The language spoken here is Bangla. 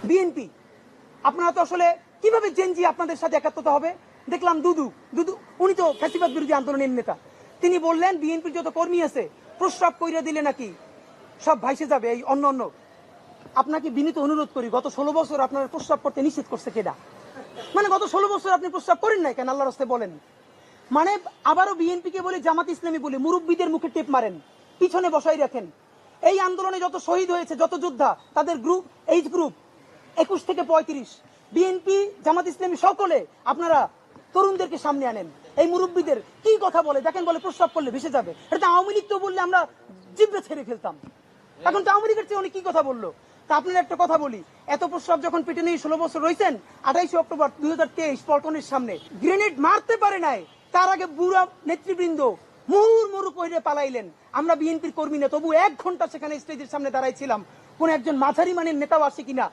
বিএনপি আপনারা তো আসলে কিভাবে জেনজি আপনাদের সাথে একাত্মতা হবে? দেখলাম দুদু উনি তো ফ্যাসিবাদ বিরোধী আন্দোলনের নেতা, তিনি বললেন বিএনপির যত কর্মী আছে প্রস্রাব কইরা দিলে নাকি সব ভাইসে যাবে এই অন্য অন্য। আপনাকে বিনীত অনুরোধ করি, গত 16 বছর আপনার প্রস্রাব করতে নিষেধ করছে কেডা? মানে গত 16 বছর আপনি প্রস্রাব করেন নাই কেন? আল্লাহর রাস্তায় বলেন। মানে আবারও বিএনপি কে বলে, জামাত ইসলামী বলে মুরব্বীদের মুখে টেপ মারেন, পিছনে বসাই রাখেন। এই আন্দোলনে যত শহীদ হয়েছে, যত যোদ্ধা, তাদের গ্রুপ, এইজ গ্রুপ 21 থেকে 35, বিএনপি জামাত ইসলামী সকলে আপনারা তরুণদেরকে সামনে আনেন। এই মুরব্বীদের কি কথা বলে দেখেন, বলে প্রস্রাব করলে ভেসে যাবে। এটা আওয়ামী লীগ তো বললে আমরা জিব্বে ছেড়ে ফেলতাম, এখন তো আওয়ামী লীগের চেয়ে উনি কি কথা বললো। তা আপনার একটা কথা বলি, এত প্রস্রাব যখন পেটে নিয়ে 16 বছর রয়েছেন, 28 অক্টোবর 2023 পল্টনের সামনে গ্রেনেড মারতে পারে নাই, তার আগে বুড়া নেতৃবৃন্দ মুহুর্মুহু কইরে পালাইলেন। আমরা বিএনপির কর্মী না, তবু 1 ঘন্টা সেখানে স্টেজের সামনে দাঁড়াইছিলাম, কোন একজন মাঝারি মানের নেতাও আসে কিনা